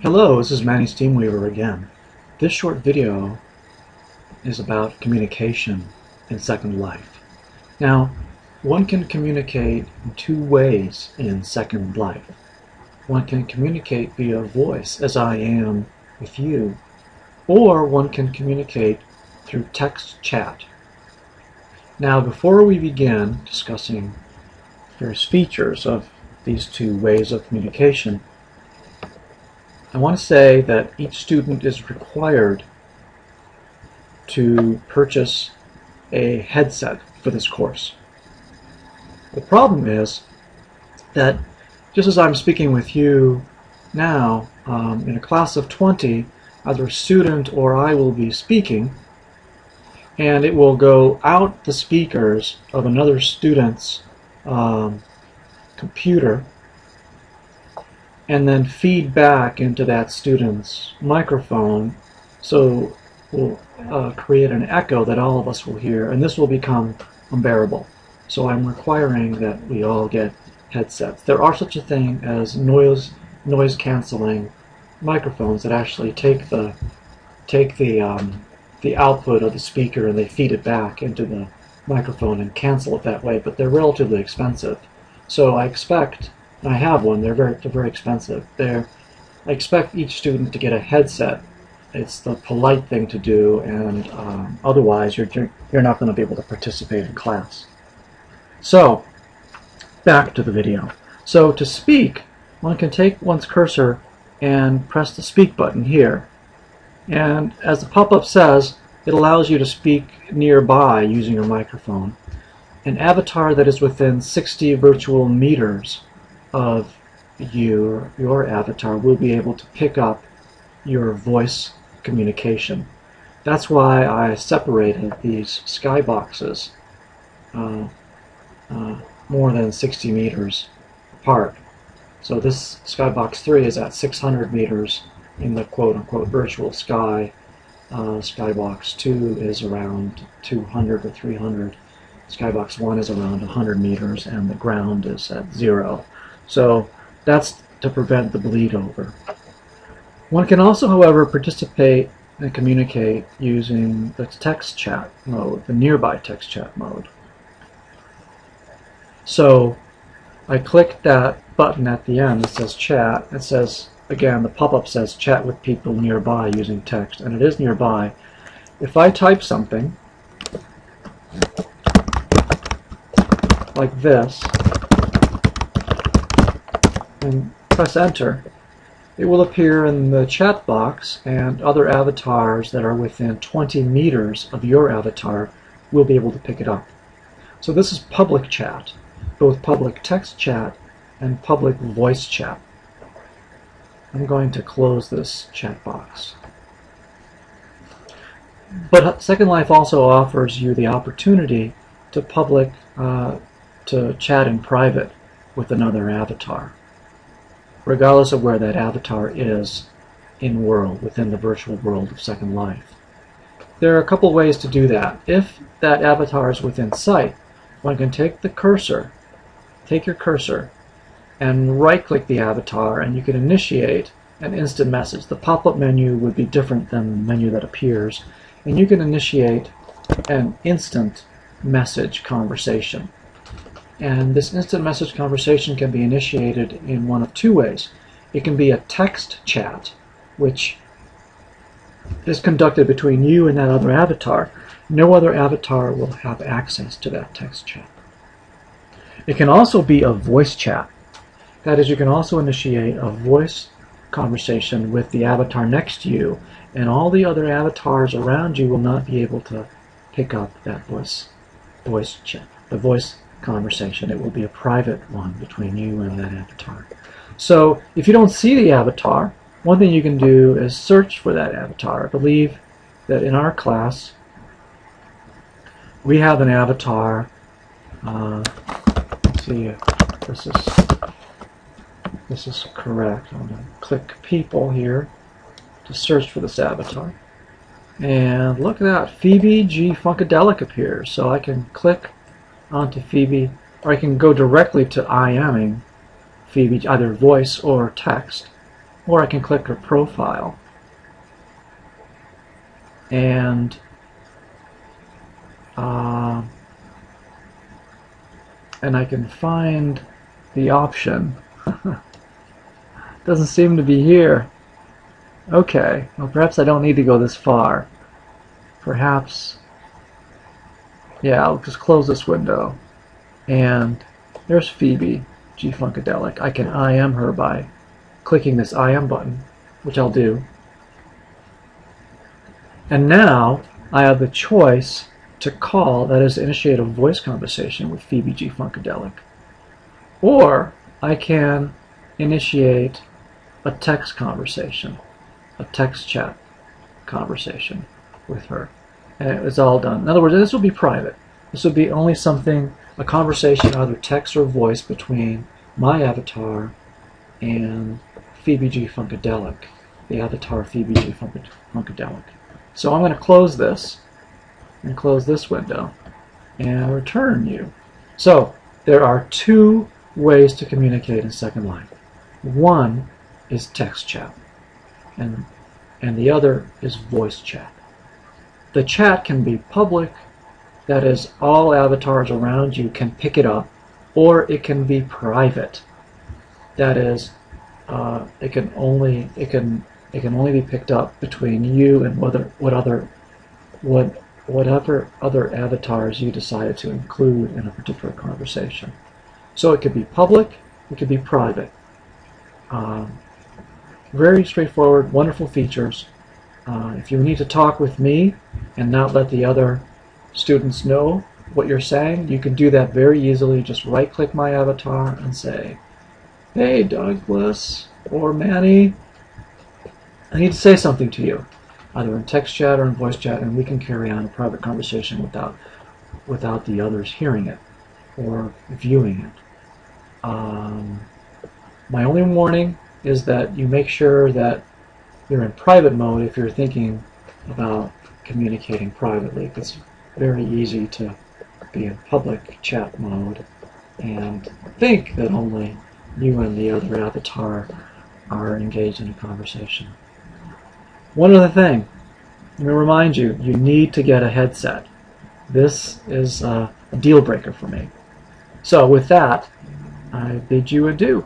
Hello, this is Manny Steamweaver again. This short video is about communication in Second Life. Now, one can communicate in two ways in Second Life. One can communicate via voice, as I am with you, or one can communicate through text chat. Now, before we begin discussing various features of these two ways of communication, I want to say that each student is required to purchase a headset for this course. The problem is that just as I'm speaking with you now, in a class of 20, either a student or I will be speaking, and it will go out the speakers of another student's computer and then feed back into that student's microphone, so we'll create an echo that all of us will hear, and this will become unbearable. So I'm requiring that we all get headsets. There are such a thing as noise canceling microphones that actually take the output of the speaker and they feed it back into the microphone and cancel it that way, but they're relatively expensive. So I expect, and I have one, they're very expensive. I expect each student to get a headset. It's the polite thing to do, and otherwise you're not going to be able to participate in class. So, back to the video. So to speak, one can take one's cursor and press the speak button here. And as the pop-up says, it allows you to speak nearby using your microphone. An avatar that is within 60 virtual meters of your avatar will be able to pick up your voice communication. That's why I separated these skyboxes more than 60 meters apart. So this skybox 3 is at 600 meters in the quote-unquote virtual sky. Skybox 2 is around 200 or 300. Skybox 1 is around 100 meters, and the ground is at 0. So that's to prevent the bleed over. One can also, however, participate and communicate using the text chat mode, the nearby text chat mode. So I click that button at the end that says chat. It says, again, the pop-up says chat with people nearby using text, and it is nearby. If I type something like this and press enter, it will appear in the chat box, and other avatars that are within 20 meters of your avatar will be able to pick it up. So this is public chat, both public text chat and public voice chat. I'm going to close this chat box. But Second Life also offers you the opportunity to to chat in private with another avatar, regardless of where that avatar is within the virtual world of Second Life. There are a couple ways to do that. If that avatar is within sight, one can take your cursor and right-click the avatar, and you can initiate an instant message. The pop-up menu would be different than the menu that appears, and you can initiate an instant message conversation. And this instant message conversation can be initiated in one of two ways. It can be a text chat, which is conducted between you and that other avatar. No other avatar will have access to that text chat. It can also be a voice chat. That is, you can also initiate a voice conversation with the avatar next to you, and all the other avatars around you will not be able to pick up that voice chat, the voice conversation. It will be a private one between you and that avatar. So if you don't see the avatar, one thing you can do is search for that avatar. I believe that in our class we have an avatar. Let's see if this is correct. I'm going to click people here to search for this avatar. And look at that, Phoebe G. Funkadelic appears. So I can click onto Phoebe, or I can go directly to I aming Phoebe, either voice or text, or I can click her profile, and I can find the option. Doesn't seem to be here. Okay, well perhaps I don't need to go this far. Perhaps, yeah, I'll just close this window. And there's Phoebe G. Funkadelic. I can IM her by clicking this IM button, which I'll do. And now I have the choice to call, that is, to initiate a voice conversation with Phoebe G. Funkadelic. Or I can initiate a text conversation, a text chat conversation with her. And it's all done. In other words, this will be private. This will be only something, a conversation, either text or voice, between my avatar and Phoebe G. Funkadelic, the avatar Phoebe G. Funkadelic. So I'm going to close this and close this window and return you. So there are two ways to communicate in Second Life. One is text chat, and the other is voice chat. The chat can be public, that is, all avatars around you can pick it up, or it can be private. That is, it can only be picked up between you and whatever other avatars you decided to include in a particular conversation. So it could be public, it could be private. Very straightforward, wonderful features. If you need to talk with me and not let the other students know what you're saying, you can do that very easily. Just right-click my avatar and say, "Hey, Douglas or Manny, I need to say something to you," either in text chat or in voice chat, and we can carry on a private conversation without the others hearing it or viewing it. My only warning is that you make sure that you're in private mode if you're thinking about communicating privately. It's very easy to be in public chat mode and think that only you and the other avatar are engaged in a conversation. One other thing, let me remind you, you need to get a headset. This is a deal breaker for me. So with that, I bid you adieu.